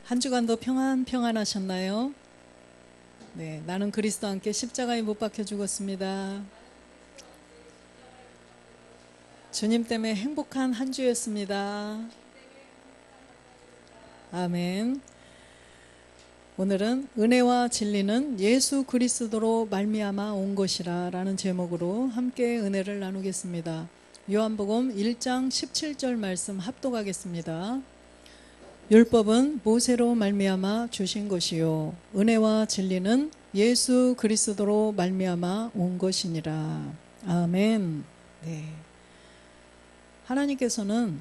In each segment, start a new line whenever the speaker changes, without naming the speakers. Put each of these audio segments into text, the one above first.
한 주간도 평안하셨나요? 네, 나는 그리스도와 함께 십자가에 못 박혀 죽었습니다. 주님 때문에 행복한 한 주였습니다. 아멘. 오늘은 은혜와 진리는 예수 그리스도로 말미암아 온 것이라 라는 제목으로 함께 은혜를 나누겠습니다. 요한복음 1장 17절 말씀 합독하겠습니다. 율법은 모세로 말미암아 주신 것이요 은혜와 진리는 예수 그리스도로 말미암아 온 것이니라. 아멘. 네. 하나님께서는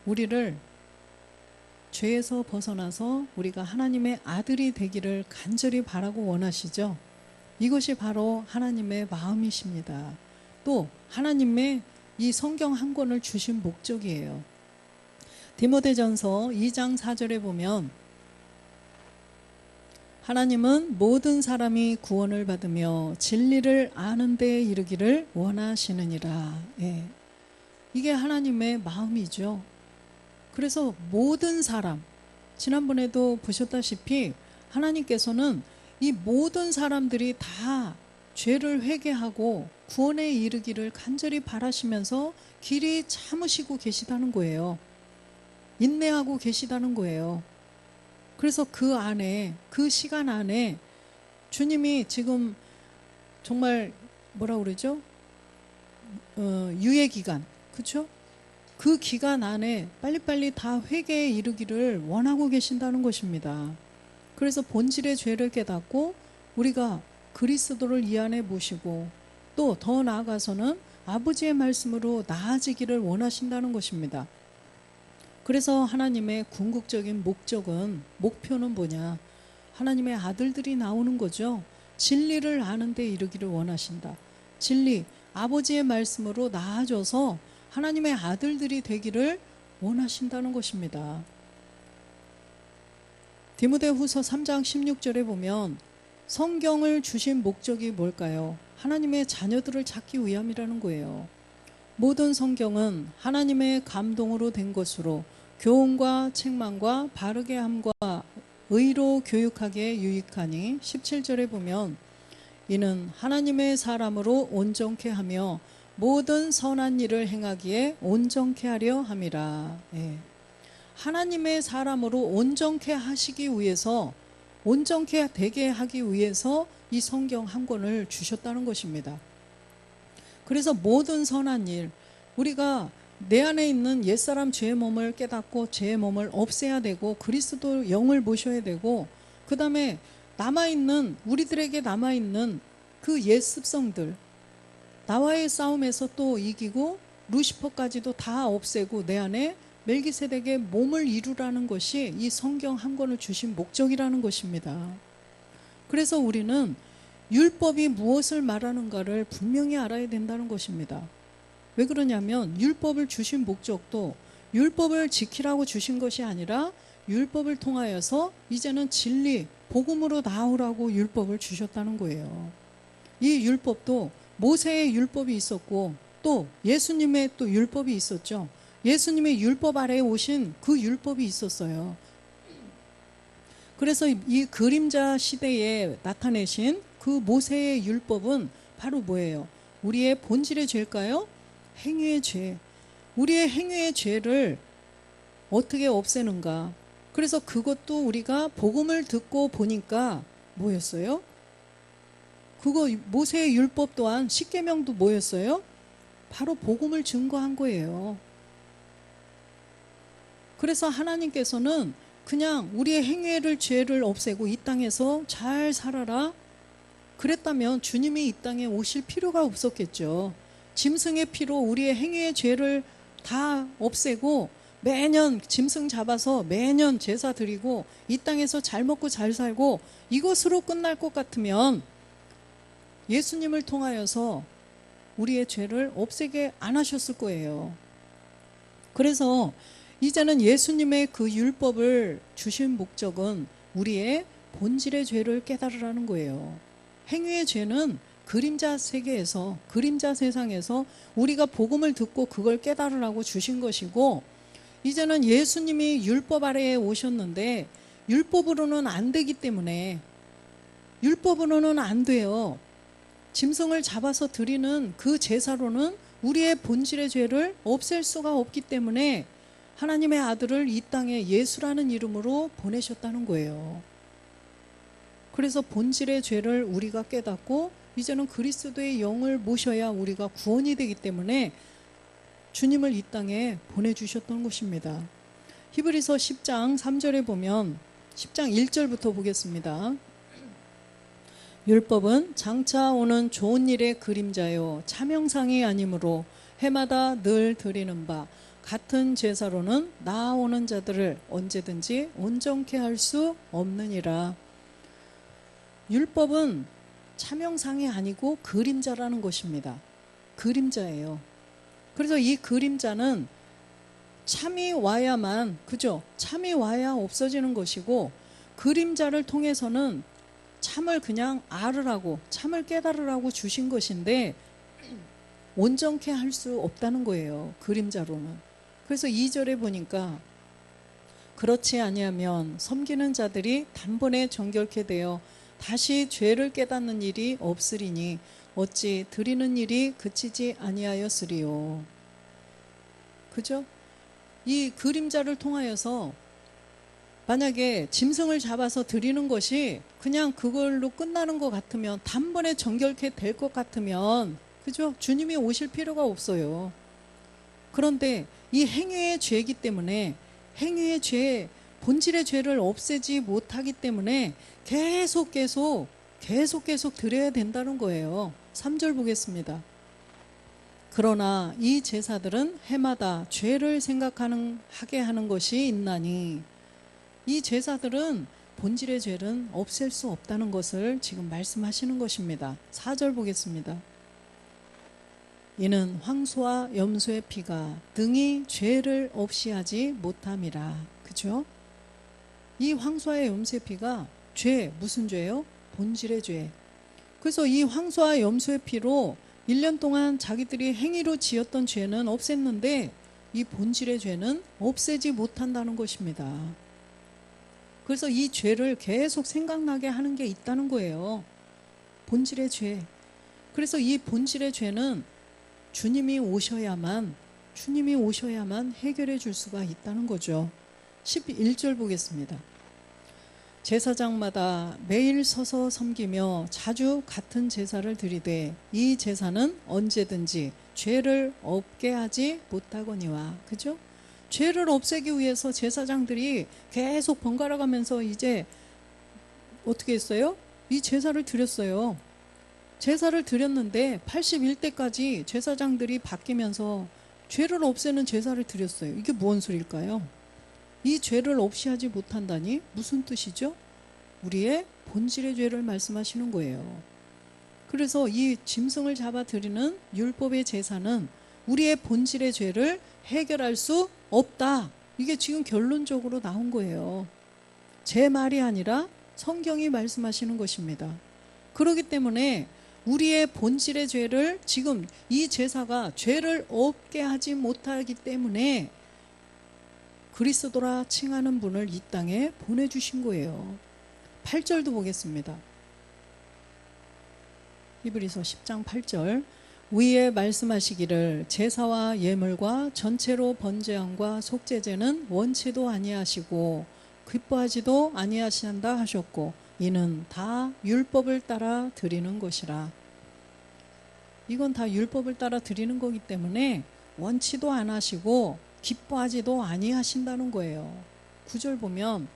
우리를 죄에서 벗어나서 우리가 하나님의 아들이 되기를 간절히 바라고 원하시죠. 이것이 바로 하나님의 마음이십니다. 또 하나님의 이 성경 한 권을 주신 목적이에요. 디모데전서 2장 4절에 보면 하나님은 모든 사람이 구원을 받으며 진리를 아는 데에 이르기를 원하시느니라. 예. 이게 하나님의 마음이죠. 그래서 모든 사람, 지난번에도 보셨다시피 하나님께서는 이 모든 사람들이 다 죄를 회개하고 구원에 이르기를 간절히 바라시면서 길이 참으시고 계시다는 거예요. 인내하고 계시다는 거예요. 그래서 그 안에, 그 시간 안에 주님이 지금 정말 뭐라 그러죠? 유예 기간, 그렇죠? 그 기간 안에 빨리빨리 다 회개에 이르기를 원하고 계신다는 것입니다. 그래서 본질의 죄를 깨닫고 우리가 그리스도를 이 안에 모시고 또 더 나아가서는 아버지의 말씀으로 나아지기를 원하신다는 것입니다. 그래서 하나님의 궁극적인 목표는 뭐냐? 하나님의 아들들이 나오는 거죠. 진리를 아는 데 이르기를 원하신다. 진리, 아버지의 말씀으로 나아져서 하나님의 아들들이 되기를 원하신다는 것입니다. 디모데후서 3장 16절에 보면 성경을 주신 목적이 뭘까요? 하나님의 자녀들을 찾기 위함이라는 거예요. 모든 성경은 하나님의 감동으로 된 것으로 교훈과 책망과 바르게 함과 의로 교육하기에 유익하니 17절에 보면 이는 하나님의 사람으로 온전케 하며 모든 선한 일을 행하기에 온전케 하려 함이라. 예. 하나님의 사람으로 온전케 하시기 위해서, 온전케 되게 하기 위해서 이 성경 한 권을 주셨다는 것입니다. 그래서 모든 선한 일, 우리가 내 안에 있는 옛사람 죄의 몸을 깨닫고 죄의 몸을 없애야 되고 그리스도 영을 모셔야 되고, 그 다음에 우리들에게 남아있는 그 옛 습성들, 나와의 싸움에서 또 이기고 루시퍼까지도 다 없애고 내 안에 멜기세덱의 몸을 이루라는 것이 이 성경 한 권을 주신 목적이라는 것입니다. 그래서 우리는 율법이 무엇을 말하는가를 분명히 알아야 된다는 것입니다. 왜 그러냐면 율법을 주신 목적도 율법을 지키라고 주신 것이 아니라 율법을 통하여서 이제는 진리, 복음으로 나오라고 율법을 주셨다는 거예요. 이 율법도 모세의 율법이 있었고 또 예수님의 또 율법이 있었죠. 예수님의 율법 아래에 오신 그 율법이 있었어요. 그래서 이 그림자 시대에 나타내신 그 모세의 율법은 바로 뭐예요? 우리의 본질의 죄일까요? 행위의 죄. 우리의 행위의 죄를 어떻게 없애는가? 그래서 그것도 우리가 복음을 듣고 보니까 뭐였어요? 그거 모세의 율법 또한 십계명도 뭐였어요? 바로 복음을 증거한 거예요. 그래서 하나님께서는 그냥 우리의 행위의 죄를 없애고 이 땅에서 잘 살아라, 그랬다면 주님이 이 땅에 오실 필요가 없었겠죠. 짐승의 피로 우리의 행위의 죄를 다 없애고 매년 짐승 잡아서 매년 제사 드리고 이 땅에서 잘 먹고 잘 살고 이것으로 끝날 것 같으면 예수님을 통하여서 우리의 죄를 없애게 안 하셨을 거예요. 그래서 이제는 예수님의 그 율법을 주신 목적은 우리의 본질의 죄를 깨달으라는 거예요. 행위의 죄는 그림자 세계에서, 그림자 세상에서 우리가 복음을 듣고 그걸 깨달으라고 주신 것이고, 이제는 예수님이 율법 아래에 오셨는데 율법으로는 안 되기 때문에 율법으로는 안 돼요. 짐승을 잡아서 드리는 그 제사로는 우리의 본질의 죄를 없앨 수가 없기 때문에 하나님의 아들을 이 땅에 예수라는 이름으로 보내셨다는 거예요. 그래서 본질의 죄를 우리가 깨닫고 이제는 그리스도의 영을 모셔야 우리가 구원이 되기 때문에 주님을 이 땅에 보내주셨던 것입니다. 히브리서 10장 3절에 보면 10장 1절부터 보겠습니다. 율법은 장차 오는 좋은 일의 그림자요 차명상이 아니므로 해마다 늘 드리는 바 같은 제사로는 나아오는 자들을 언제든지 온전케 할 수 없느니라. 율법은 차명상이 아니고 그림자라는 것입니다. 그림자예요. 그래서 이 그림자는 참이 와야만, 그죠? 참이 와야 없어지는 것이고, 그림자를 통해서는 참을 그냥 알으라고, 참을 깨달으라고 주신 것인데 온전케 할 수 없다는 거예요. 그림자로는. 그래서 2절에 보니까 그렇지 아니하면 섬기는 자들이 단번에 정결케 되어 다시 죄를 깨닫는 일이 없으리니 어찌 드리는 일이 그치지 아니하였으리요. 그죠? 이 그림자를 통하여서 만약에 짐승을 잡아서 드리는 것이 그냥 그걸로 끝나는 것 같으면, 단번에 정결케 될 것 같으면, 그죠? 주님이 오실 필요가 없어요. 그런데 이 행위의 죄이기 때문에, 행위의 죄, 본질의 죄를 없애지 못하기 때문에 계속 드려야 된다는 거예요. 3절 보겠습니다. 그러나 이 제사들은 해마다 죄를 생각하게 하는 것이 있나니, 이 제사들은 본질의 죄는 없앨 수 없다는 것을 지금 말씀하시는 것입니다. 4절 보겠습니다. 이는 황소와 염소의 피가 등이 죄를 없이 하지 못함이라. 그죠? 이 황소와 염소의 피가 죄, 무슨 죄예요? 본질의 죄. 그래서 이 황소와 염소의 피로 1년 동안 자기들이 행위로 지었던 죄는 없앴는데 이 본질의 죄는 없애지 못한다는 것입니다. 그래서 이 죄를 계속 생각나게 하는 게 있다는 거예요. 본질의 죄. 그래서 이 본질의 죄는 주님이 오셔야만 해결해 줄 수가 있다는 거죠. 11절 보겠습니다. 제사장마다 매일 서서 섬기며 자주 같은 제사를 드리되 이 제사는 언제든지 죄를 없게 하지 못하거니와. 그죠? 죄를 없애기 위해서 제사장들이 계속 번갈아 가면서 이제 어떻게 했어요? 이 제사를 드렸어요. 제사를 드렸는데 81대까지 제사장들이 바뀌면서 죄를 없애는 제사를 드렸어요. 이게 무슨 소리일까요? 이 죄를 없이 하지 못한다니 무슨 뜻이죠? 우리의 본질의 죄를 말씀하시는 거예요. 그래서 이 짐승을 잡아 드리는 율법의 제사는 우리의 본질의 죄를 해결할 수 없다. 이게 지금 결론적으로 나온 거예요. 제 말이 아니라 성경이 말씀하시는 것입니다. 그렇기 때문에 우리의 본질의 죄를 지금 이 제사가 죄를 없게 하지 못하기 때문에 그리스도라 칭하는 분을 이 땅에 보내주신 거예요. 8절도 보겠습니다. 히브리서 10장 8절. 위에 말씀하시기를 제사와 예물과 전체로 번제함과 속죄제는 원치도 아니하시고 기뻐하지도 아니하신다 하셨고 이는 다 율법을 따라 드리는 것이라. 이건 다 율법을 따라 드리는 거기 때문에 원치도 안 하시고 기뻐하지도 아니하신다는 거예요. 9절 보면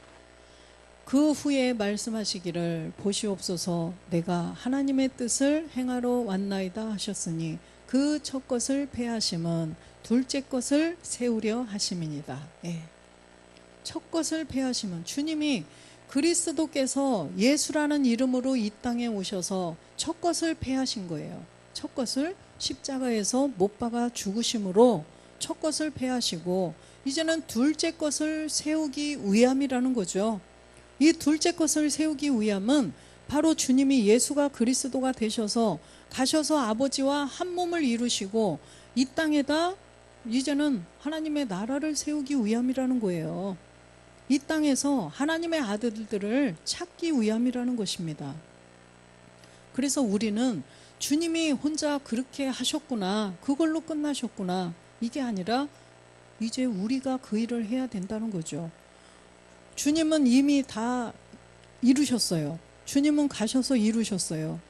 그 후에 말씀하시기를 보시옵소서 내가 하나님의 뜻을 행하러 왔나이다 하셨으니 그 첫 것을 폐하심은 둘째 것을 세우려 하심이니이다. 예. 첫 것을 폐하심은 주님이 그리스도께서 예수라는 이름으로 이 땅에 오셔서 첫 것을 폐하신 거예요. 첫 것을 십자가에서 못 박아 죽으심으로 첫 것을 폐하시고 이제는 둘째 것을 세우기 위함이라는 거죠. 이 둘째 것을 세우기 위함은 바로 주님이 예수가 그리스도가 되셔서 가셔서 아버지와 한 몸을 이루시고 이 땅에다 이제는 하나님의 나라를 세우기 위함이라는 거예요. 이 땅에서 하나님의 아들들을 찾기 위함이라는 것입니다. 그래서 우리는 주님이 혼자 그렇게 하셨구나, 그걸로 끝나셨구나, 이게 아니라 이제 우리가 그 일을 해야 된다는 거죠. 주님은 이미 다 이루셨어요. 주님은 가셔서 이루셨어요.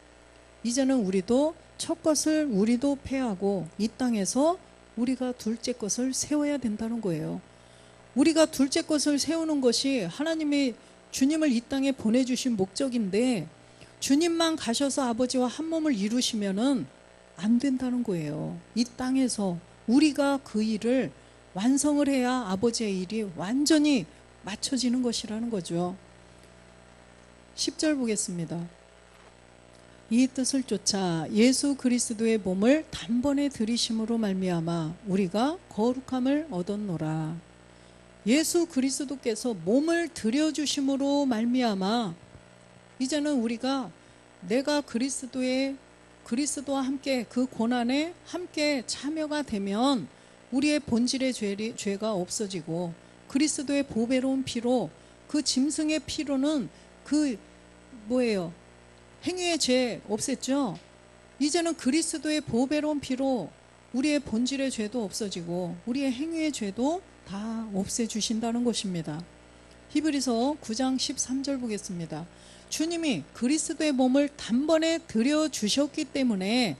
이제는 우리도 첫 것을 우리도 패하고 이 땅에서 우리가 둘째 것을 세워야 된다는 거예요. 우리가 둘째 것을 세우는 것이 하나님이 주님을 이 땅에 보내주신 목적인데, 주님만 가셔서 아버지와 한 몸을 이루시면은 안 된다는 거예요. 이 땅에서 우리가 그 일을 완성을 해야 아버지의 일이 완전히 맞춰지는 것이라는 거죠. 10절 보겠습니다. 이 뜻을 쫓아 예수 그리스도의 몸을 단번에 들이심으로 말미암아 우리가 거룩함을 얻었노라. 예수 그리스도께서 몸을 들여주심으로 말미암아 이제는 우리가 내가 그리스도와 함께 그 고난에 함께 참여가 되면 우리의 본질의 죄가 없어지고, 그리스도의 보배로운 피로, 그 짐승의 피로는 그 뭐예요? 행위의 죄 없앴죠? 이제는 그리스도의 보배로운 피로 우리의 본질의 죄도 없어지고 우리의 행위의 죄도 다 없애주신다는 것입니다. 히브리서 9장 13절 보겠습니다. 주님이 그리스도의 몸을 단번에 들여주셨기 때문에,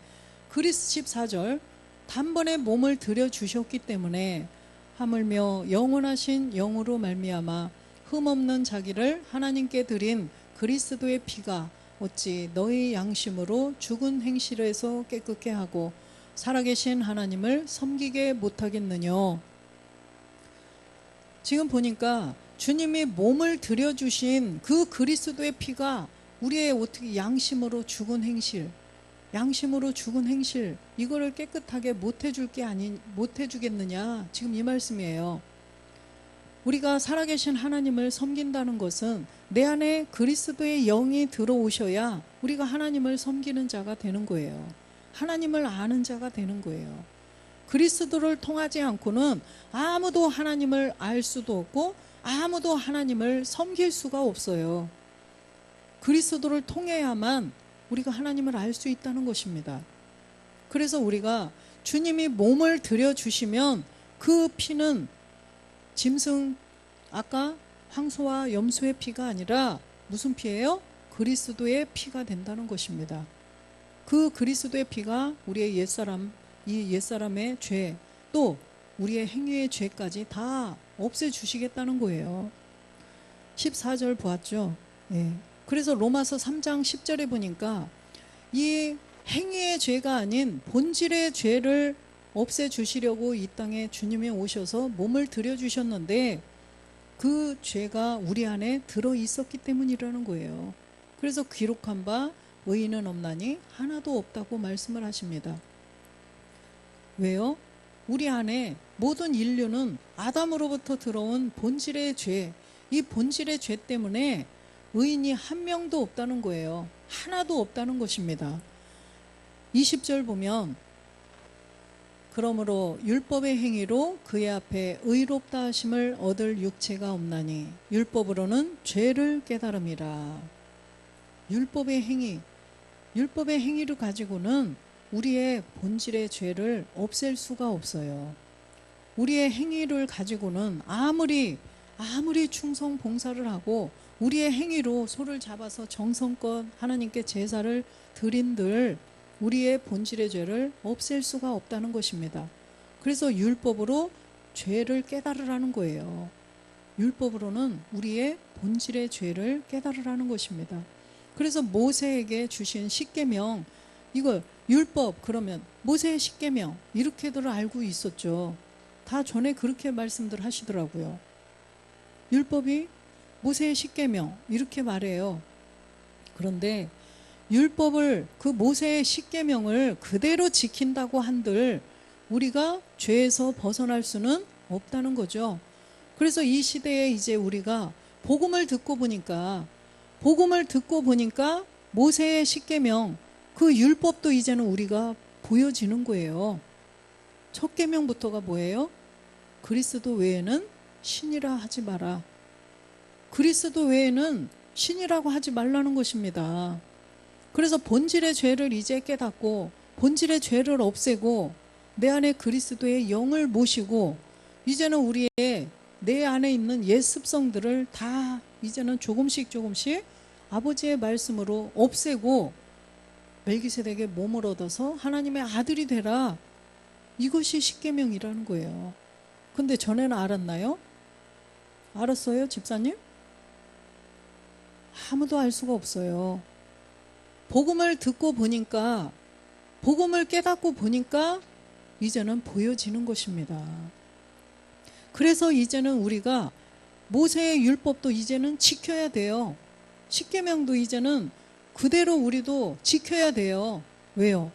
14절, 단번에 몸을 들여주셨기 때문에 하물며 영원하신 영으로 말미암아 흠없는 자기를 하나님께 드린 그리스도의 피가 어찌 너희 양심으로 죽은 행실에서 깨끗게 하고 살아계신 하나님을 섬기게 못하겠느냐. 지금 보니까 주님이 몸을 들여주신 그 그리스도의 피가 우리의 어떻게 양심으로 죽은 행실, 이거를 깨끗하게 못해주겠느냐, 지금 이 말씀이에요. 우리가 살아계신 하나님을 섬긴다는 것은 내 안에 그리스도의 영이 들어오셔야 우리가 하나님을 섬기는 자가 되는 거예요. 하나님을 아는 자가 되는 거예요. 그리스도를 통하지 않고는 아무도 하나님을 알 수도 없고 아무도 하나님을 섬길 수가 없어요. 그리스도를 통해야만 우리가 하나님을 알 수 있다는 것입니다. 그래서 우리가 주님이 몸을 들여주시면 그 피는 짐승, 아까 황소와 염소의 피가 아니라 무슨 피예요? 그리스도의 피가 된다는 것입니다. 그 그리스도의 피가 우리의 옛사람의 죄, 또 우리의 행위의 죄까지 다 없애주시겠다는 거예요. 14절 보았죠? 예. 그래서 로마서 3장 10절에 보니까 이 행위의 죄가 아닌 본질의 죄를 없애주시려고 이 땅에 주님이 오셔서 몸을 들여주셨는데 그 죄가 우리 안에 들어있었기 때문이라는 거예요. 그래서 기록한 바 의인은 없나니 하나도 없다고 말씀을 하십니다. 왜요? 우리 안에 모든 인류는 아담으로부터 들어온 본질의 죄, 이 본질의 죄 때문에 의인이 한 명도 없다는 거예요. 하나도 없다는 것입니다. 20절 보면 그러므로 율법의 행위로 그의 앞에 의롭다 하심을 얻을 육체가 없나니 율법으로는 죄를 깨달음이라. 율법의 행위를 가지고는 우리의 본질의 죄를 없앨 수가 없어요. 우리의 행위를 가지고는 아무리 충성 봉사를 하고 우리의 행위로 소를 잡아서 정성껏 하나님께 제사를 드린들 우리의 본질의 죄를 없앨 수가 없다는 것입니다. 그래서 율법으로 죄를 깨달으라는 거예요. 율법으로는 우리의 본질의 죄를 깨달으라는 것입니다. 그래서 모세에게 주신 십계명, 이거 율법 그러면 모세의 십계명 이렇게들 알고 있었죠. 다 전에 그렇게 말씀들 하시더라고요. 율법이 모세의 십계명 이렇게 말해요. 그런데 율법을, 그 모세의 십계명을 그대로 지킨다고 한들 우리가 죄에서 벗어날 수는 없다는 거죠. 그래서 이 시대에 이제 우리가 복음을 듣고 보니까 모세의 십계명, 그 율법도 이제는 우리가 보여지는 거예요. 첫 계명부터가 뭐예요? 그리스도 외에는 신이라 하지 마라. 그리스도 외에는 신이라고 하지 말라는 것입니다. 그래서 본질의 죄를 이제 깨닫고 본질의 죄를 없애고 내 안에 그리스도의 영을 모시고 이제는 우리의 내 안에 있는 옛 습성들을 다 이제는 조금씩 아버지의 말씀으로 없애고 멜기세덱의 몸을 얻어서 하나님의 아들이 되라. 이것이 십계명이라는 거예요. 근데 전에는 알았나요? 알았어요, 집사님? 아무도 알 수가 없어요. 복음을 듣고 보니까, 복음을 깨닫고 보니까 이제는 보여지는 것입니다. 그래서 이제는 우리가 모세의 율법도 이제는 지켜야 돼요. 십계명도 이제는 그대로 우리도 지켜야 돼요. 왜요?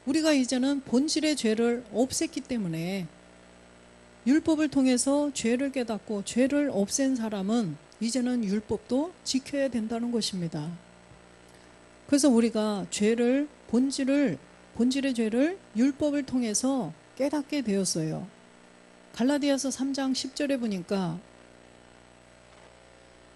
우리가 이제는 본질의 죄를 없앴기 때문에 율법을 통해서 죄를 깨닫고 죄를 없앤 사람은 이제는 율법도 지켜야 된다는 것입니다. 그래서 우리가 본질의 죄를 율법을 통해서 깨닫게 되었어요. 갈라디아서 3장 10절에 보니까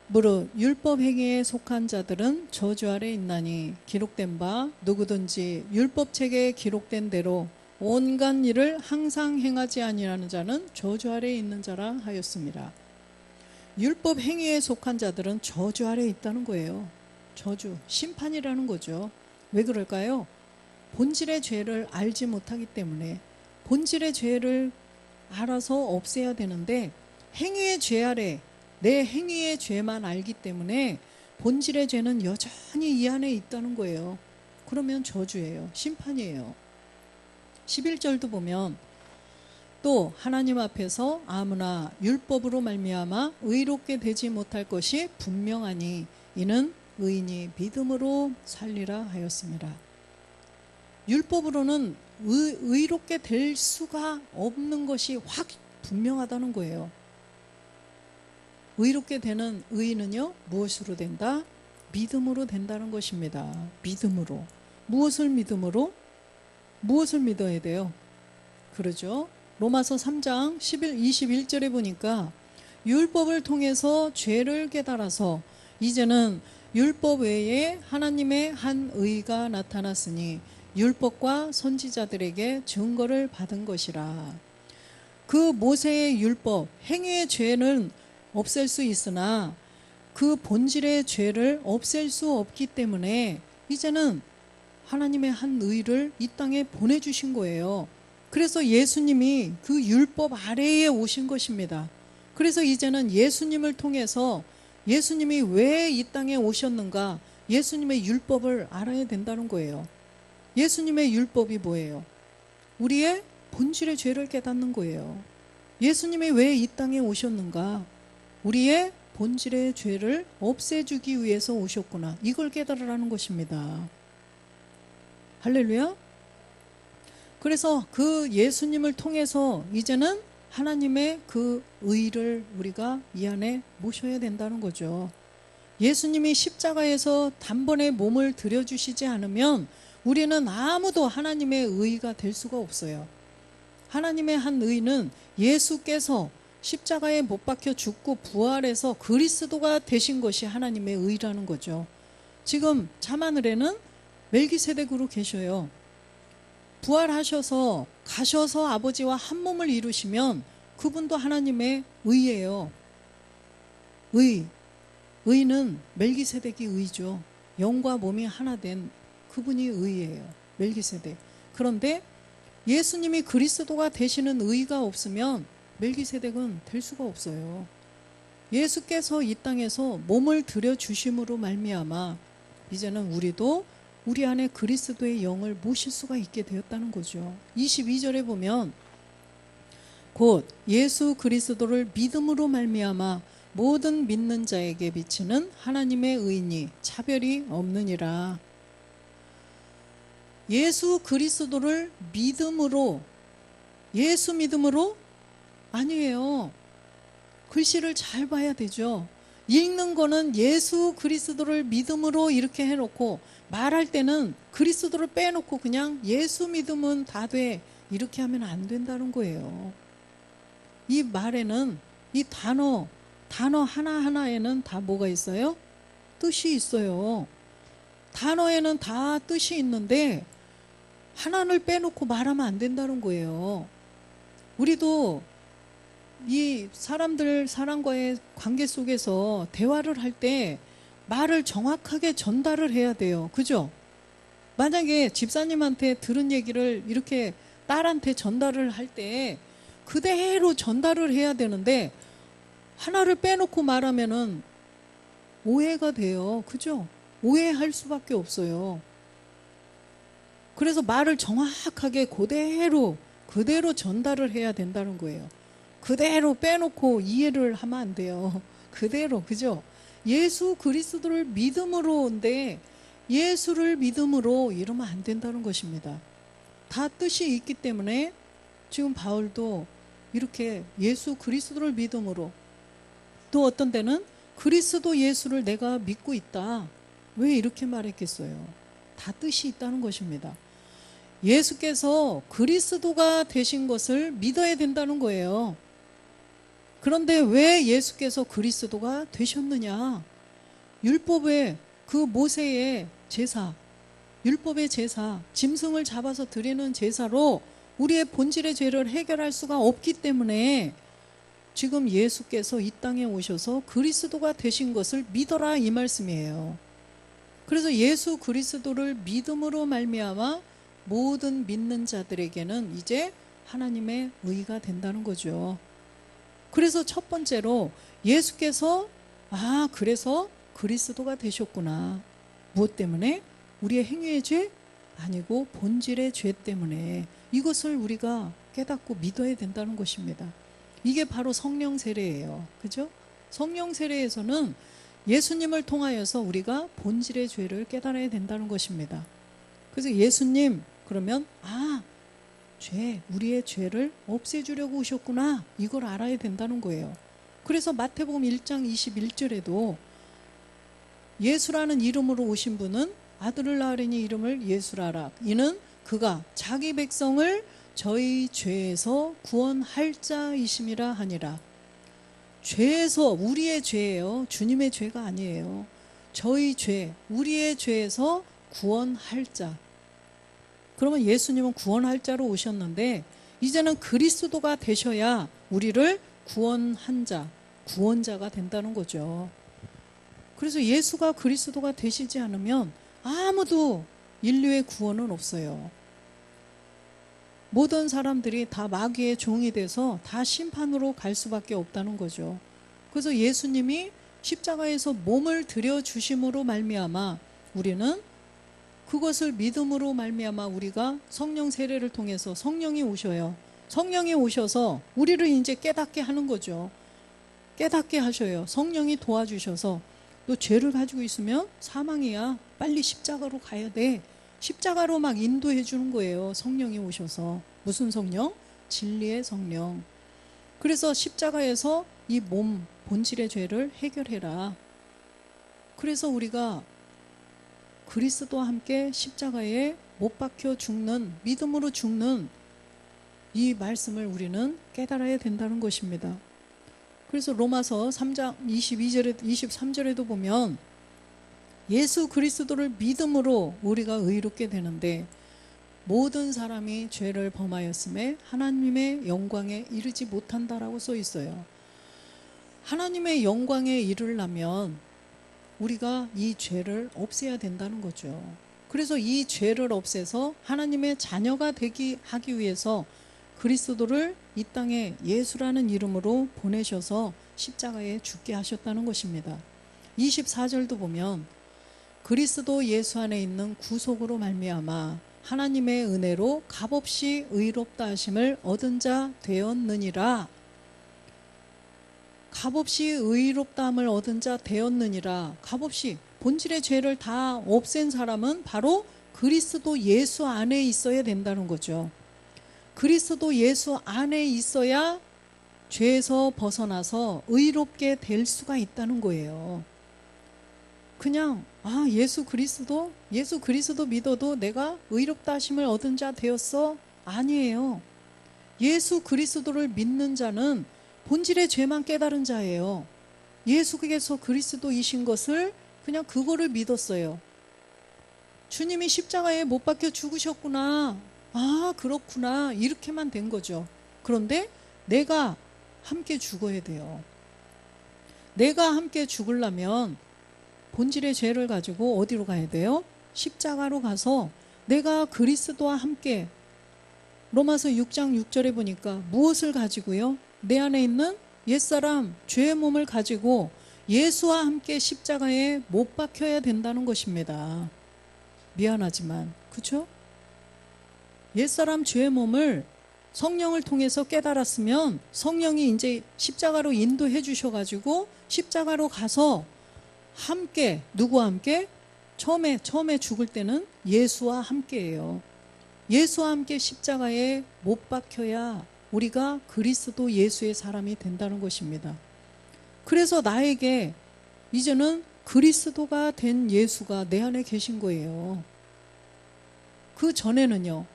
무릇 율법 행위에 속한 자들은 저주 아래 있나니 기록된 바 누구든지 율법 책에 기록된 대로 온갖 일을 항상 행하지 아니하는 자는 저주 아래 있는 자라 하였습니다. 율법 행위에 속한 자들은 저주 아래 있다는 거예요. 저주, 심판이라는 거죠. 왜 그럴까요? 본질의 죄를 알지 못하기 때문에 본질의 죄를 알아서 없애야 되는데 행위의 죄 아래 내 행위의 죄만 알기 때문에 본질의 죄는 여전히 이 안에 있다는 거예요. 그러면 저주예요. 심판이에요. 11절도 보면 또 하나님 앞에서 아무나 율법으로 말미암아 의롭게 되지 못할 것이 분명하니 이는 의인이 믿음으로 살리라 하였습니다. 율법으로는 의롭게 될 수가 없는 것이 확 분명하다는 거예요. 의롭게 되는 의인은요, 무엇으로 된다? 믿음으로 된다는 것입니다. 믿음으로. 무엇을 믿음으로? 무엇을 믿어야 돼요? 그러죠. 로마서 3장 21절에 보니까 율법을 통해서 죄를 깨달아서 이제는 율법 외에 하나님의 한 의가 나타났으니 율법과 선지자들에게 증거를 받은 것이라. 그 모세의 율법, 행위의 죄는 없앨 수 있으나 그 본질의 죄를 없앨 수 없기 때문에 이제는 하나님의 한 의를 이 땅에 보내주신 거예요. 그래서 예수님이 그 율법 아래에 오신 것입니다. 그래서 이제는 예수님을 통해서 예수님이 왜 이 땅에 오셨는가, 예수님의 율법을 알아야 된다는 거예요. 예수님의 율법이 뭐예요? 우리의 본질의 죄를 깨닫는 거예요. 예수님이 왜 이 땅에 오셨는가? 우리의 본질의 죄를 없애주기 위해서 오셨구나. 이걸 깨달으라는 것입니다. 할렐루야. 그래서 그 예수님을 통해서 이제는 하나님의 그 의를 우리가 이 안에 모셔야 된다는 거죠. 예수님이 십자가에서 단번에 몸을 들여주시지 않으면 우리는 아무도 하나님의 의가 될 수가 없어요. 하나님의 한 의는 예수께서 십자가에 못 박혀 죽고 부활해서 그리스도가 되신 것이 하나님의 의라는 거죠. 지금 잠하늘에는 멜기세덱으로 계셔요. 부활하셔서 가셔서 아버지와 한 몸을 이루시면 그분도 하나님의 의예요. 의는 멜기세덱이 의죠. 영과 몸이 하나 된 그분이 의예요. 멜기세덱. 그런데 예수님이 그리스도가 되시는 의가 없으면 멜기세덱은 될 수가 없어요. 예수께서 이 땅에서 몸을 들여주심으로 말미암아 이제는 우리도 우리 안에 그리스도의 영을 모실 수가 있게 되었다는 거죠. 22절에 보면 곧 예수 그리스도를 믿음으로 말미암아 모든 믿는 자에게 비치는 하나님의 의인이 차별이 없느니라. 예수 그리스도를 믿음으로, 예수 믿음으로? 아니에요. 글씨를 잘 봐야 되죠. 읽는 거는 예수 그리스도를 믿음으로 이렇게 해놓고 말할 때는 그리스도를 빼놓고 그냥 예수 믿으면 다 돼, 이렇게 하면 안 된다는 거예요. 이 말에는 이 단어 하나하나에는 다 뭐가 있어요? 뜻이 있어요. 단어에는 다 뜻이 있는데 하나를 빼놓고 말하면 안 된다는 거예요. 우리도 이 사람과의 관계 속에서 대화를 할 때 말을 정확하게 전달을 해야 돼요. 그죠? 만약에 집사님한테 들은 얘기를 이렇게 딸한테 전달을 할 때 그대로 전달을 해야 되는데 하나를 빼놓고 말하면은 오해가 돼요. 그죠? 오해할 수밖에 없어요. 그래서 말을 정확하게 그대로 전달을 해야 된다는 거예요. 그대로 빼놓고 이해를 하면 안 돼요. 그대로, 그죠? 예수 그리스도를 믿음으로인데 예수를 믿음으로 이러면 안 된다는 것입니다. 다 뜻이 있기 때문에 지금 바울도 이렇게 예수 그리스도를 믿음으로, 또 어떤 때는 그리스도 예수를 내가 믿고 있다. 왜 이렇게 말했겠어요? 다 뜻이 있다는 것입니다. 예수께서 그리스도가 되신 것을 믿어야 된다는 거예요. 그런데 왜 예수께서 그리스도가 되셨느냐? 율법의 그 모세의 제사, 율법의 제사, 짐승을 잡아서 드리는 제사로 우리의 본질의 죄를 해결할 수가 없기 때문에 지금 예수께서 이 땅에 오셔서 그리스도가 되신 것을 믿어라, 이 말씀이에요. 그래서 예수 그리스도를 믿음으로 말미암아 모든 믿는 자들에게는 이제 하나님의 의가 된다는 거죠. 그래서 첫 번째로 예수께서 그래서 그리스도가 되셨구나. 무엇 때문에? 우리의 행위의 죄? 아니고 본질의 죄 때문에. 이것을 우리가 깨닫고 믿어야 된다는 것입니다. 이게 바로 성령 세례예요. 그죠? 성령 세례에서는 예수님을 통하여서 우리가 본질의 죄를 깨달아야 된다는 것입니다. 그래서 예수님, 그러면 우리의 죄를 없애주려고 오셨구나, 이걸 알아야 된다는 거예요. 그래서 마태복음 1장 21절에도 예수라는 이름으로 오신 분은 아들을 낳으리니 이름을 예수라라. 이는 그가 자기 백성을 저희 죄에서 구원할 자이심이라 하니라. 죄에서, 우리의 죄예요. 주님의 죄가 아니에요. 저희 죄, 우리의 죄에서 구원할 자. 그러면 예수님은 구원할 자로 오셨는데 이제는 그리스도가 되셔야 우리를 구원한 자, 구원자가 된다는 거죠. 그래서 예수가 그리스도가 되시지 않으면 아무도 인류의 구원은 없어요. 모든 사람들이 다 마귀의 종이 돼서 다 심판으로 갈 수밖에 없다는 거죠. 그래서 예수님이 십자가에서 몸을 들여주심으로 말미암아 우리는 그것을 믿음으로 말미암아 우리가 성령 세례를 통해서 성령이 오셔요. 성령이 오셔서 우리를 이제 깨닫게 하는 거죠. 깨닫게 하셔요. 성령이 도와주셔서. 너 죄를 가지고 있으면 사망이야. 빨리 십자가로 가야 돼. 십자가로 막 인도해 주는 거예요. 성령이 오셔서. 무슨 성령? 진리의 성령. 그래서 십자가에서 이 몸, 본질의 죄를 해결해라. 그래서 우리가 그리스도와 함께 십자가에 못 박혀 죽는, 믿음으로 죽는 이 말씀을 우리는 깨달아야 된다는 것입니다. 그래서 로마서 3장 22절에 23절에도 보면 예수 그리스도를 믿음으로 우리가 의롭게 되는데 모든 사람이 죄를 범하였음에 하나님의 영광에 이르지 못한다라고 써 있어요. 하나님의 영광에 이르려면 우리가 이 죄를 없애야 된다는 거죠. 그래서 이 죄를 없애서 하나님의 자녀가 하기 위해서 그리스도를 이 땅에 예수라는 이름으로 보내셔서 십자가에 죽게 하셨다는 것입니다. 24절도 보면 그리스도 예수 안에 있는 구속으로 말미암아 하나님의 은혜로 값없이 의롭다 하심을 얻은 자 되었느니라. 값없이 의롭다함을 얻은 자 되었느니라. 값없이 본질의 죄를 다 없앤 사람은 바로 그리스도 예수 안에 있어야 된다는 거죠. 그리스도 예수 안에 있어야 죄에서 벗어나서 의롭게 될 수가 있다는 거예요. 그냥 예수 그리스도 믿어도 내가 의롭다 하심을 얻은 자 되었어? 아니에요. 예수 그리스도를 믿는 자는 본질의 죄만 깨달은 자예요. 예수께서 그리스도이신 것을 그냥 그거를 믿었어요. 주님이 십자가에 못 박혀 죽으셨구나. 아, 그렇구나. 이렇게만 된 거죠. 그런데 내가 함께 죽어야 돼요. 내가 함께 죽으려면 본질의 죄를 가지고 어디로 가야 돼요? 십자가로 가서 내가 그리스도와 함께, 로마서 6장 6절에 보니까 무엇을 가지고요? 내 안에 있는 옛사람 죄의 몸을 가지고 예수와 함께 십자가에 못 박혀야 된다는 것입니다. 미안하지만 그렇죠? 옛사람 죄의 몸을 성령을 통해서 깨달았으면 성령이 이제 십자가로 인도해 주셔가지고 십자가로 가서 함께, 누구와 함께? 처음에 죽을 때는 예수와 함께예요. 예수와 함께 십자가에 못 박혀야 우리가 그리스도 예수의 사람이 된다는 것입니다. 그래서 나에게 이제는 그리스도가 된 예수가 내 안에 계신 거예요. 그 전에는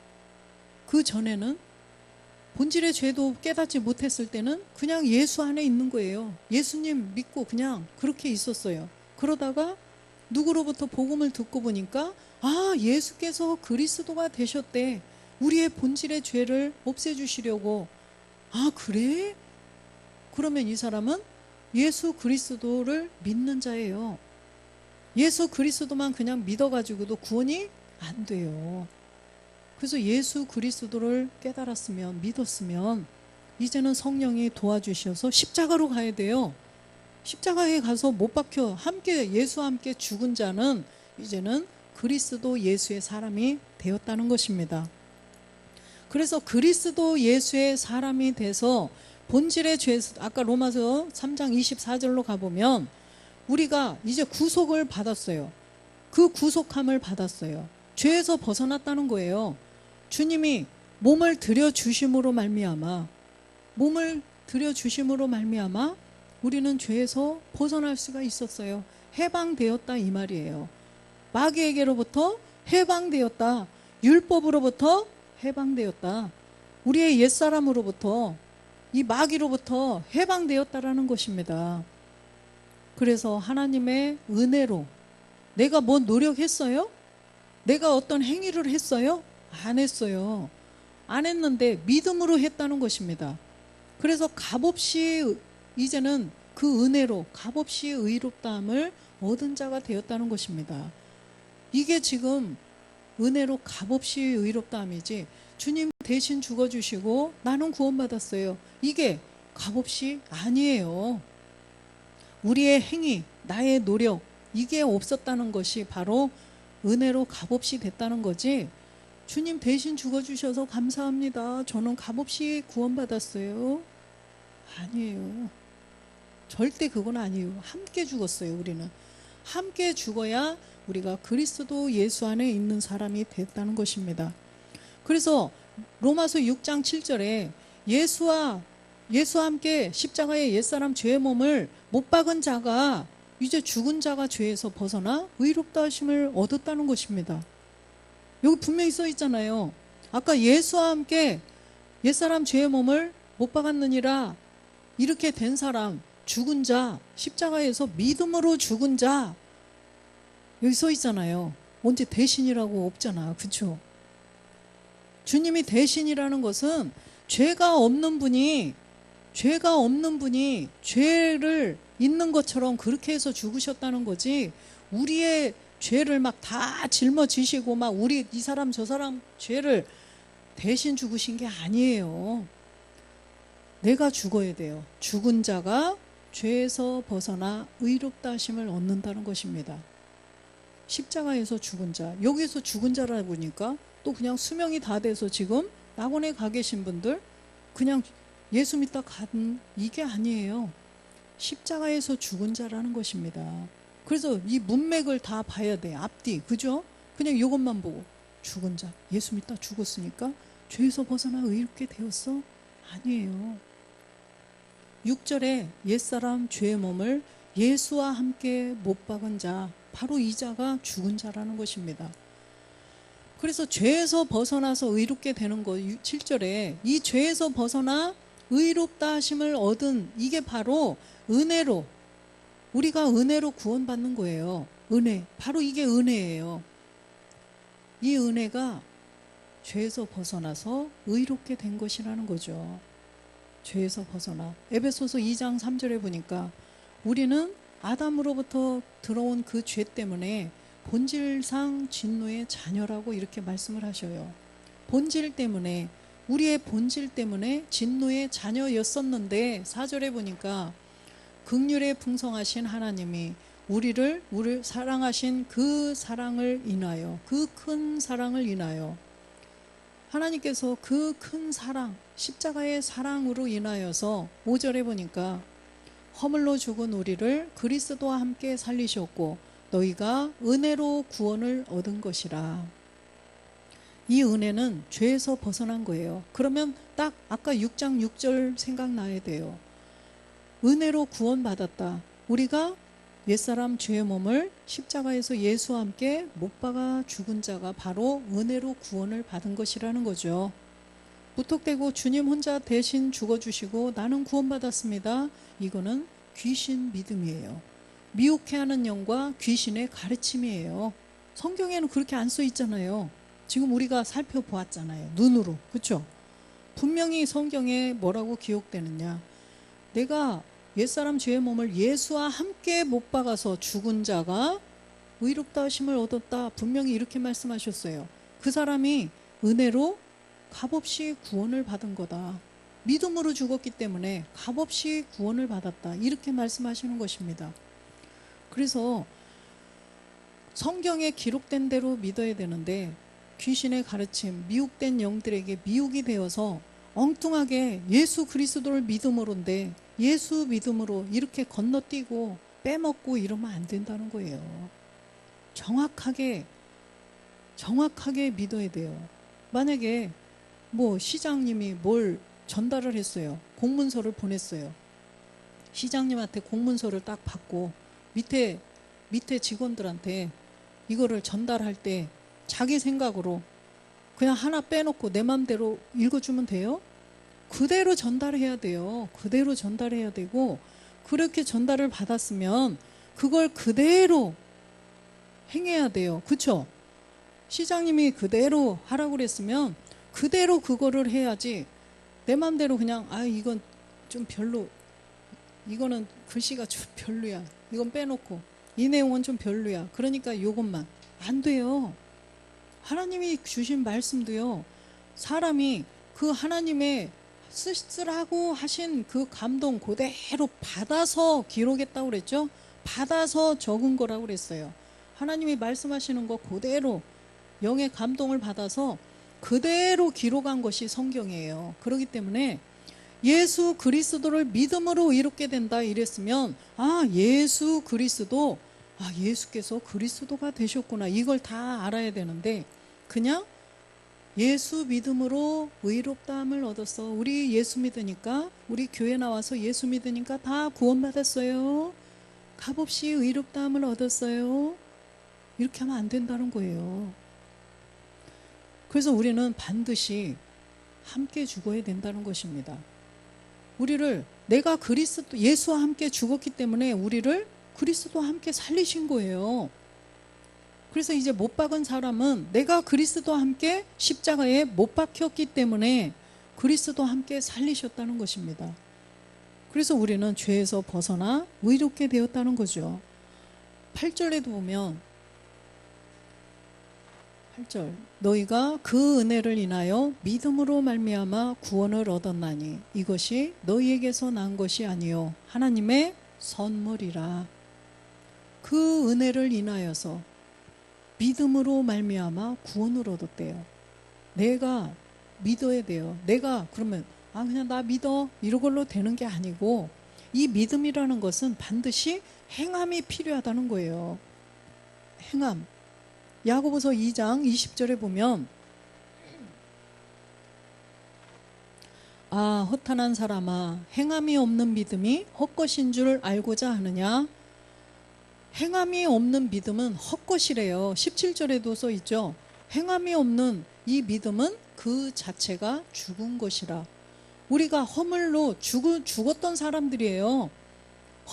본질의 죄도 깨닫지 못했을 때는 그냥 예수 안에 있는 거예요. 예수님 믿고 그냥 그렇게 있었어요. 그러다가 누구로부터 복음을 듣고 보니까 아, 예수께서 그리스도가 되셨대. 우리의 본질의 죄를 없애주시려고. 아, 그래? 그러면 이 사람은 예수 그리스도를 믿는 자예요. 예수 그리스도만 그냥 믿어가지고도 구원이 안 돼요. 그래서 예수 그리스도를 깨달았으면, 믿었으면 이제는 성령이 도와주셔서 십자가로 가야 돼요. 십자가에 가서 못 박혀 함께 예수와 함께 죽은 자는 이제는 그리스도 예수의 사람이 되었다는 것입니다. 그래서 그리스도 예수의 사람이 돼서 본질의 죄, 아까 로마서 3장 24절로 가보면 우리가 이제 구속을 받았어요. 그 구속함을 받았어요. 죄에서 벗어났다는 거예요. 주님이 몸을 들여주심으로 말미암아 우리는 죄에서 벗어날 수가 있었어요. 해방되었다 이 말이에요. 마귀에게로부터 해방되었다. 율법으로부터 해방되었다. 우리의 옛사람으로부터, 이 마귀로부터 해방되었다라는 것입니다. 그래서 하나님의 은혜로 내가 뭐 노력했어요? 내가 어떤 행위를 했어요? 안 했어요. 안 했는데 믿음으로 했다는 것입니다. 그래서 값없이 이제는 그 은혜로 값없이 의롭다함을 얻은 자가 되었다는 것입니다. 이게 지금 은혜로 값없이 의롭다함이지 주님 대신 죽어주시고 나는 구원받았어요. 이게 값없이 아니에요. 우리의 행위, 나의 노력, 이게 없었다는 것이 바로 은혜로 값없이 됐다는 거지. 주님 대신 죽어주셔서 감사합니다. 저는 값없이 구원받았어요. 아니에요. 절대 그건 아니에요. 함께 죽었어요. 우리는 함께 죽어야 우리가 그리스도 예수 안에 있는 사람이 됐다는 것입니다. 그래서 로마서 6장 7절에 예수와 함께 십자가의 옛사람 죄의 몸을 못 박은 자가 이제 죽은 자가 죄에서 벗어나 의롭다 하심을 얻었다는 것입니다. 여기 분명히 써 있잖아요. 아까 예수와 함께 옛사람 죄의 몸을 못 박았느니라. 이렇게 된 사람, 죽은 자, 십자가에서 믿음으로 죽은 자, 여기 써 있잖아요. 언제 대신이라고 없잖아. 그렇죠? 주님이 대신이라는 것은 죄가 없는 분이 죄를 있는 것처럼 그렇게 해서 죽으셨다는 거지, 우리의 죄를 막 다 짊어지시고 막 우리 이 사람 저 사람 죄를 대신 죽으신 게 아니에요. 내가 죽어야 돼요. 죽은 자가 죄에서 벗어나 의롭다 하심을 얻는다는 것입니다. 십자가에서 죽은 자, 여기서 죽은 자라 보니까 또 그냥 수명이 다 돼서 지금 낙원에 가 계신 분들 그냥 예수 믿다 간 이게 아니에요. 십자가에서 죽은 자라는 것입니다. 그래서 이 문맥을 다 봐야 돼. 앞뒤, 그죠? 그냥 이것만 보고 죽은 자, 예수 믿다 죽었으니까 죄에서 벗어나 의롭게 되었어? 아니에요. 6절에 옛사람 죄의 몸을 예수와 함께 못 박은 자, 바로 이 자가 죽은 자라는 것입니다. 그래서 죄에서 벗어나서 의롭게 되는 거 7절에 이 죄에서 벗어나 의롭다 하심을 얻은 이게 바로 은혜로 우리가 은혜로 구원받는 거예요. 은혜. 바로 이게 은혜예요. 이 은혜가 죄에서 벗어나서 의롭게 된 것이라는 거죠. 죄에서 벗어나. 에베소서 2장 3절에 보니까 우리는 아담으로부터 들어온 그 죄 때문에 본질상 진노의 자녀라고 이렇게 말씀을 하셔요. 본질 때문에 우리의 본질 때문에 진노의 자녀였었는데 4절에 보니까 긍휼에 풍성하신 하나님이 우리를 사랑하신 그 사랑을 인하여 그 큰 사랑을 인하여 하나님께서 그 큰 사랑 십자가의 사랑으로 인하여서 5절에 보니까 허물로 죽은 우리를 그리스도와 함께 살리셨고 너희가 은혜로 구원을 얻은 것이라. 이 은혜는 죄에서 벗어난 거예요. 그러면 딱 아까 6장 6절 생각나야 돼요. 은혜로 구원받았다. 우리가 옛사람 죄의 몸을 십자가에서 예수와 함께 못 박아 죽은 자가 바로 은혜로 구원을 받은 것이라는 거죠. 무턱대고 주님 혼자 대신 죽어주시고 나는 구원받았습니다. 이거는 귀신 믿음이에요. 미혹해하는 영과 귀신의 가르침이에요. 성경에는 그렇게 안 써 있잖아요. 지금 우리가 살펴보았잖아요. 눈으로. 그렇죠? 분명히 성경에 뭐라고 기록되느냐. 내가 옛사람 죄의 몸을 예수와 함께 못 박아서 죽은 자가 의롭다 하심을 얻었다. 분명히 이렇게 말씀하셨어요. 그 사람이 은혜로 값없이 구원을 받은 거다. 믿음으로 죽었기 때문에 값없이 구원을 받았다. 이렇게 말씀하시는 것입니다. 그래서 성경에 기록된 대로 믿어야 되는데 귀신의 가르침, 미혹된 영들에게 미혹이 되어서 엉뚱하게 예수 그리스도를 믿음으로인데 예수 믿음으로 이렇게 건너뛰고 빼먹고 이러면 안 된다는 거예요. 정확하게 믿어야 돼요. 만약에 뭐 시장님이 뭘 전달을 했어요. 공문서를 보냈어요. 시장님한테 공문서를 딱 받고 밑에 직원들한테 이거를 전달할 때 자기 생각으로 그냥 하나 빼놓고 내 맘대로 읽어주면 돼요? 그대로 전달해야 돼요. 그대로 전달해야 되고 그렇게 전달을 받았으면 그걸 그대로 행해야 돼요. 그렇죠? 시장님이 그대로 하라고 그랬으면 그대로 그거를 해야지 내 맘대로 그냥 이건 좀 별로 이거는 글씨가 좀 별로야. 이건 빼놓고 이 내용은 좀 별로야. 그러니까 이것만 안 돼요. 하나님이 주신 말씀도요. 사람이 그 하나님의 쓰라고 하신 그 감동 그대로 받아서 기록했다고 그랬죠. 받아서 적은 거라고 그랬어요. 하나님이 말씀하시는 거 그대로 영의 감동을 받아서 그대로 기록한 것이 성경이에요. 그렇기 때문에 예수 그리스도를 믿음으로 이롭게 된다 이랬으면 예수 그리스도 예수께서 그리스도가 되셨구나 이걸 다 알아야 되는데 그냥 예수 믿음으로 의롭다함을 얻었어. 우리 예수 믿으니까 우리 교회 나와서 예수 믿으니까 다 구원받았어요. 값없이 의롭다함을 얻었어요. 이렇게 하면 안 된다는 거예요. 그래서 우리는 반드시 함께 죽어야 된다는 것입니다. 우리를 내가 그리스도 예수와 함께 죽었기 때문에 우리를 그리스도와 함께 살리신 거예요. 그래서 이제 못 박은 사람은 내가 그리스도와 함께 십자가에 못 박혔기 때문에 그리스도와 함께 살리셨다는 것입니다. 그래서 우리는 죄에서 벗어나 의롭게 되었다는 거죠. 8절에도 보면 8절 너희가 그 은혜를 인하여 믿음으로 말미암아 구원을 얻었나니 이것이 너희에게서 난 것이 아니요 하나님의 선물이라. 그 은혜를 인하여서 믿음으로 말미암아 구원을 얻었대요. 내가 믿어야 돼요. 내가 그러면 그냥 나 믿어 이러걸로 되는 게 아니고 이 믿음이라는 것은 반드시 행함이 필요하다는 거예요. 행함. 야고보서 2장 20절에 보면 허탄한 사람아 행함이 없는 믿음이 헛것인 줄 알고자 하느냐. 행함이 없는 믿음은 헛것이래요. 17절에도 써 있죠. 행함이 없는 이 믿음은 그 자체가 죽은 것이라. 우리가 허물로 죽었던 사람들이에요.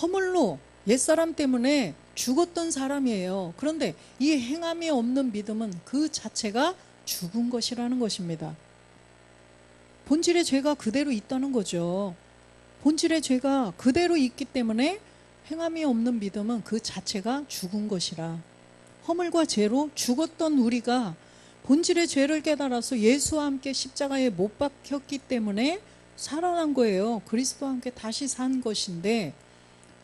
허물로 옛사람 때문에 죽었던 사람이에요. 그런데 이 행함이 없는 믿음은 그 자체가 죽은 것이라는 것입니다. 본질의 죄가 그대로 있다는 거죠. 본질의 죄가 그대로 있기 때문에 행함이 없는 믿음은 그 자체가 죽은 것이라. 허물과 죄로 죽었던 우리가 본질의 죄를 깨달아서 예수와 함께 십자가에 못 박혔기 때문에 살아난 거예요. 그리스도와 함께 다시 산 것인데,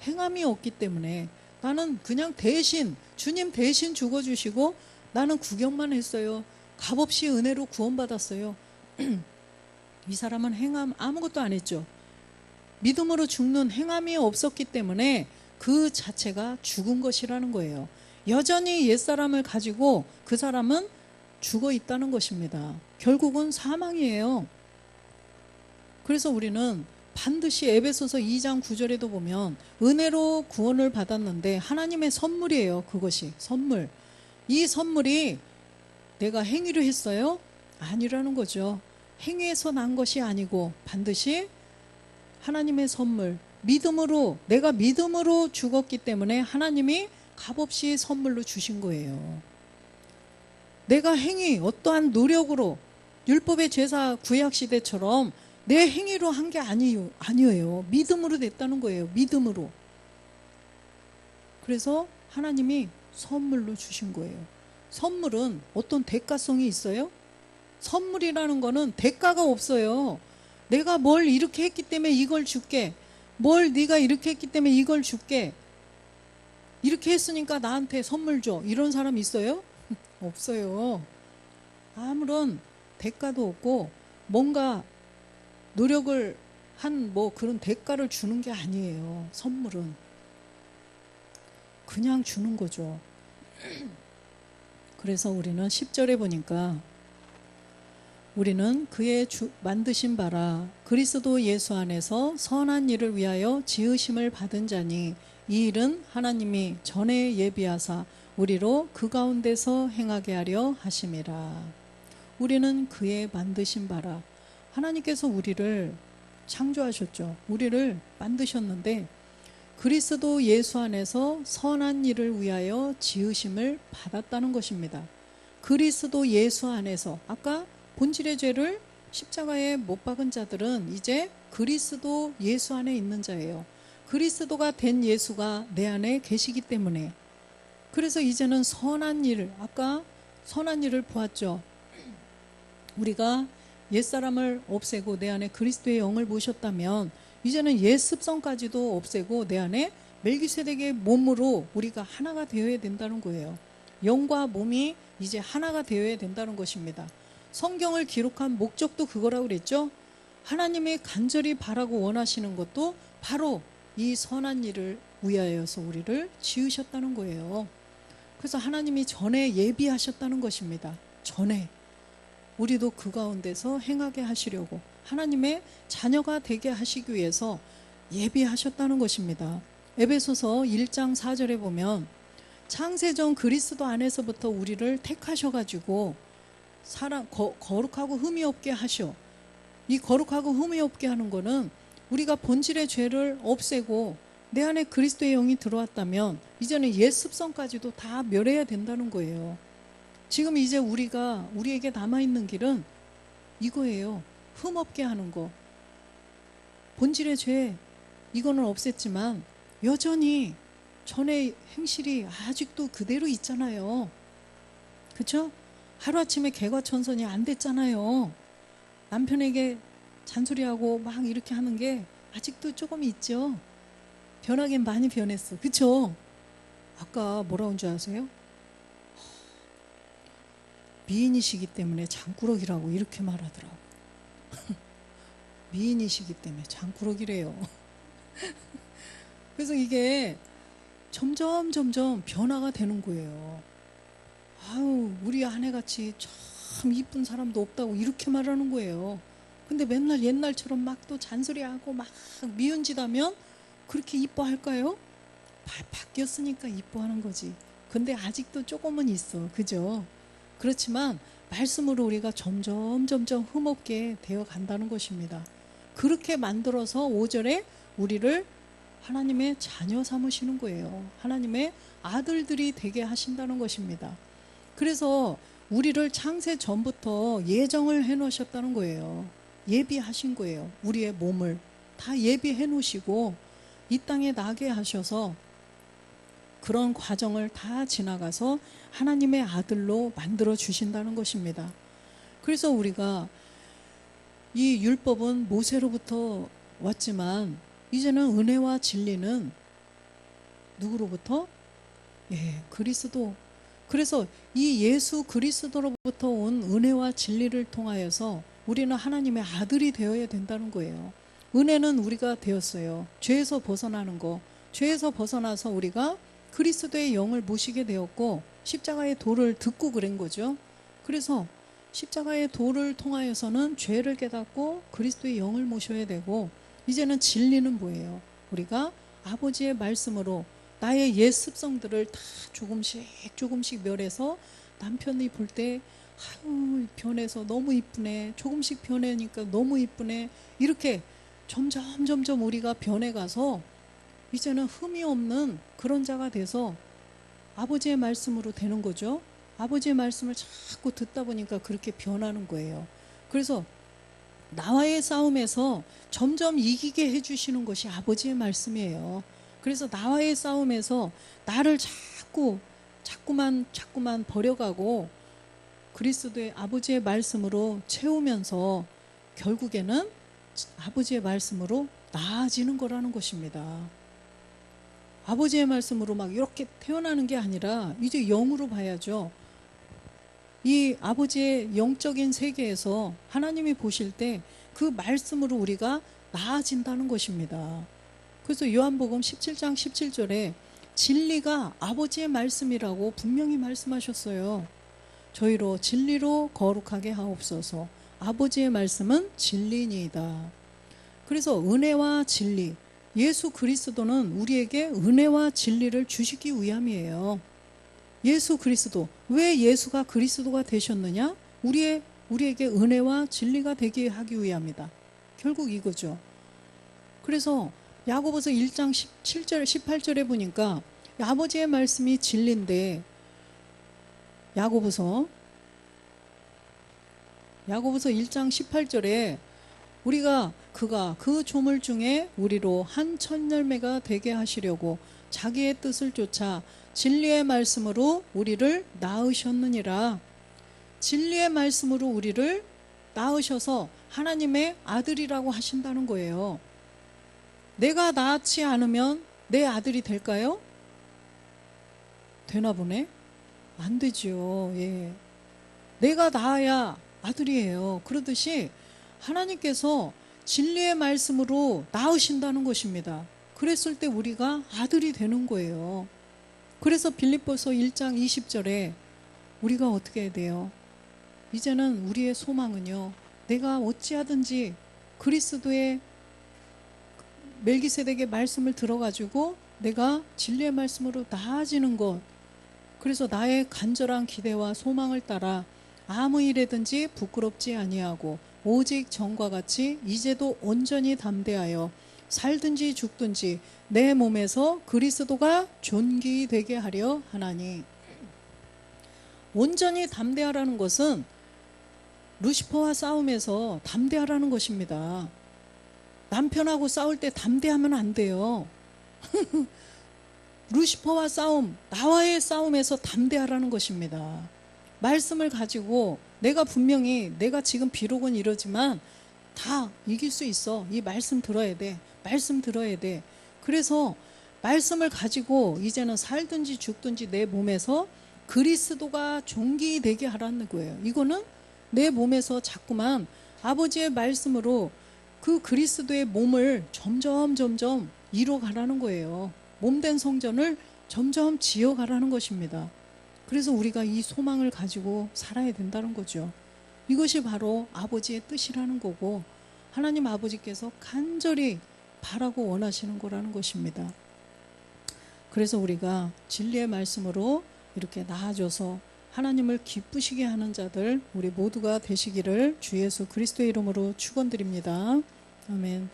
행함이 없기 때문에 나는 그냥 대신, 주님 대신 죽어주시고 나는 구경만 했어요. 값없이 은혜로 구원받았어요. 이 사람은 행함 아무것도 안 했죠. 믿음으로 죽는 행함이 없었기 때문에 그 자체가 죽은 것이라는 거예요. 여전히 옛사람을 가지고 그 사람은 죽어 있다는 것입니다. 결국은 사망이에요. 그래서 우리는 반드시 에베소서 2장 9절에도 보면 은혜로 구원을 받았는데 하나님의 선물이에요. 그것이 선물. 이 선물이 내가 행위로 했어요? 아니라는 거죠. 행위에서 난 것이 아니고 반드시 하나님의 선물, 믿음으로, 내가 믿음으로 죽었기 때문에 하나님이 값없이 선물로 주신 거예요. 내가 행위, 어떠한 노력으로, 율법의 제사 구약 시대처럼 내 행위로 한 게 아니에요. 믿음으로 됐다는 거예요. 믿음으로. 그래서 하나님이 선물로 주신 거예요. 선물은 어떤 대가성이 있어요? 선물이라는 거는 대가가 없어요. 내가 뭘 이렇게 했기 때문에 이걸 줄게. 뭘 네가 이렇게 했기 때문에 이걸 줄게. 이렇게 했으니까 나한테 선물 줘. 이런 사람 있어요? 없어요. 아무런 대가도 없고 뭔가 노력을 한 뭐 그런 대가를 주는 게 아니에요. 선물은 그냥 주는 거죠. 그래서 우리는 10절에 보니까 우리는 그의 만드신 바라 그리스도 예수 안에서 선한 일을 위하여 지으심을 받은 자니 이 일은 하나님이 전에 예비하사 우리로 그 가운데서 행하게 하려 하심이라. 우리는 그의 만드신 바라. 하나님께서 우리를 창조하셨죠. 우리를 만드셨는데 그리스도 예수 안에서 선한 일을 위하여 지으심을 받았다는 것입니다. 그리스도 예수 안에서, 아까 본질의 죄를 십자가에 못 박은 자들은 이제 그리스도 예수 안에 있는 자예요. 그리스도가 된 예수가 내 안에 계시기 때문에. 그래서 이제는 선한 일, 아까 선한 일을 보았죠. 우리가 옛사람을 없애고 내 안에 그리스도의 영을 모셨다면 이제는 옛 습성까지도 없애고 내 안에 멜기세덱의 몸으로 우리가 하나가 되어야 된다는 거예요. 영과 몸이 이제 하나가 되어야 된다는 것입니다. 성경을 기록한 목적도 그거라고 그랬죠. 하나님이 간절히 바라고 원하시는 것도 바로 이 선한 일을 위하여서 우리를 지으셨다는 거예요. 그래서 하나님이 전에 예비하셨다는 것입니다. 전에 우리도 그 가운데서 행하게 하시려고 하나님의 자녀가 되게 하시기 위해서 예비하셨다는 것입니다. 에베소서 1장 4절에 보면 창세전 그리스도 안에서부터 우리를 택하셔가지고 거룩하고 흠이 없게 하셔. 이 거룩하고 흠이 없게 하는 거는 우리가 본질의 죄를 없애고 내 안에 그리스도의 영이 들어왔다면 이제는 옛 습성까지도 다 멸해야 된다는 거예요. 지금 이제 우리에게 남아있는 길은 이거예요. 흠 없게 하는 거. 본질의 죄, 이거는 없앴지만 여전히 전의 행실이 아직도 그대로 있잖아요. 그렇죠? 하루아침에 개과천선이 안 됐잖아요. 남편에게 잔소리하고 막 이렇게 하는 게 아직도 조금 있죠. 변하긴 많이 변했어. 그렇죠? 아까 뭐라고 한 줄 아세요? 미인이시기 때문에 장꾸러기라고 이렇게 말하더라고. 미인이시기 때문에 장꾸러기래요. 그래서 이게 점점 변화가 되는 거예요. 아유, 우리 아내같이 참 이쁜 사람도 없다고 이렇게 말하는 거예요. 근데 맨날 옛날처럼 막 또 잔소리하고 막 미운 짓 하면 그렇게 이뻐할까요? 바뀌었으니까 이뻐하는 거지. 근데 아직도 조금은 있어. 그죠? 그렇지만 말씀으로 우리가 점점 흠없게 되어 간다는 것입니다. 그렇게 만들어서 5절에 우리를 하나님의 자녀 삼으시는 거예요. 하나님의 아들들이 되게 하신다는 것입니다. 그래서 우리를 창세 전부터 예정을 해 놓으셨다는 거예요. 예비하신 거예요. 우리의 몸을 다 예비해 놓으시고 이 땅에 나게 하셔서 그런 과정을 다 지나가서 하나님의 아들로 만들어 주신다는 것입니다. 그래서 우리가 이 율법은 모세로부터 왔지만 이제는 은혜와 진리는 누구로부터? 그리스도. 그래서 이 예수 그리스도로부터 온 은혜와 진리를 통하여서 우리는 하나님의 아들이 되어야 된다는 거예요. 은혜는 우리가 되었어요. 죄에서 벗어나는 거. 죄에서 벗어나서 우리가 그리스도의 영을 모시게 되었고 십자가의 도를 듣고 그런 거죠. 그래서 십자가의 도를 통하여서는 죄를 깨닫고 그리스도의 영을 모셔야 되고, 이제는 진리는 뭐예요? 우리가 아버지의 말씀으로 나의 옛 습성들을 다 조금씩 멸해서 남편이 볼 때 아유 변해서 너무 이쁘네, 조금씩 변하니까 너무 이쁘네, 이렇게 점점 우리가 변해가서 이제는 흠이 없는 그런 자가 돼서 아버지의 말씀으로 되는 거죠. 아버지의 말씀을 자꾸 듣다 보니까 그렇게 변하는 거예요. 그래서 나와의 싸움에서 점점 이기게 해주시는 것이 아버지의 말씀이에요. 그래서 나와의 싸움에서 나를 자꾸만 버려가고 그리스도의 아버지의 말씀으로 채우면서 결국에는 아버지의 말씀으로 나아지는 거라는 것입니다. 아버지의 말씀으로 막 이렇게 태어나는 게 아니라 이제 영으로 봐야죠. 이 아버지의 영적인 세계에서 하나님이 보실 때 그 말씀으로 우리가 나아진다는 것입니다. 그래서 요한복음 17장 17절에 진리가 아버지의 말씀이라고 분명히 말씀하셨어요. 저희로 진리로 거룩하게 하옵소서. 아버지의 말씀은 진리니이다. 그래서 은혜와 진리, 예수 그리스도는 우리에게 은혜와 진리를 주시기 위함이에요. 예수 그리스도, 왜 예수가 그리스도가 되셨느냐? 우리에게 은혜와 진리가 되게 하기 위함이다. 결국 이거죠. 그래서 야고보서 1장 17절 18절에 보니까 아버지의 말씀이 진리인데, 야고보서 1장 18절에 우리가 그가 그 조물 중에 우리로 한 첫 열매가 되게 하시려고 자기의 뜻을 쫓아 진리의 말씀으로 우리를 낳으셨느니라. 진리의 말씀으로 우리를 낳으셔서 하나님의 아들이라고 하신다는 거예요. 내가 낳지 않으면 내 아들이 될까요? 되나 보네? 안 되죠. 예. 내가 낳아야 아들이에요. 그러듯이 하나님께서 진리의 말씀으로 낳으신다는 것입니다. 그랬을 때 우리가 아들이 되는 거예요. 그래서 빌립보서 1장 20절에 우리가 어떻게 해야 돼요? 이제는 우리의 소망은요, 내가 어찌하든지 그리스도의 멜기세덱의 말씀을 들어가지고 내가 진리의 말씀으로 나아지는 것, 그래서 나의 간절한 기대와 소망을 따라 아무 일에든지 부끄럽지 아니하고 오직 전과 같이 이제도 온전히 담대하여 살든지 죽든지 내 몸에서 그리스도가 존귀되게 하려 하나니. 온전히 담대하라는 것은 루시퍼와 싸움에서 담대하라는 것입니다. 남편하고 싸울 때 담대하면 안 돼요. 루시퍼와 싸움, 나와의 싸움에서 담대하라는 것입니다. 말씀을 가지고 내가 분명히 내가 지금 비록은 이러지만 다 이길 수 있어. 이 말씀 들어야 돼. 말씀 들어야 돼. 그래서 말씀을 가지고 이제는 살든지 죽든지 내 몸에서 그리스도가 존귀되게 하라는 거예요. 이거는 내 몸에서 자꾸만 아버지의 말씀으로 그 그리스도의 몸을 점점 이뤄가라는 거예요. 몸된 성전을 점점 지어가라는 것입니다. 그래서 우리가 이 소망을 가지고 살아야 된다는 거죠. 이것이 바로 아버지의 뜻이라는 거고 하나님 아버지께서 간절히 바라고 원하시는 거라는 것입니다. 그래서 우리가 진리의 말씀으로 이렇게 나아져서 하나님을 기쁘시게 하는 자들 우리 모두가 되시기를 주 예수 그리스도의 이름으로 축원드립니다. 아멘.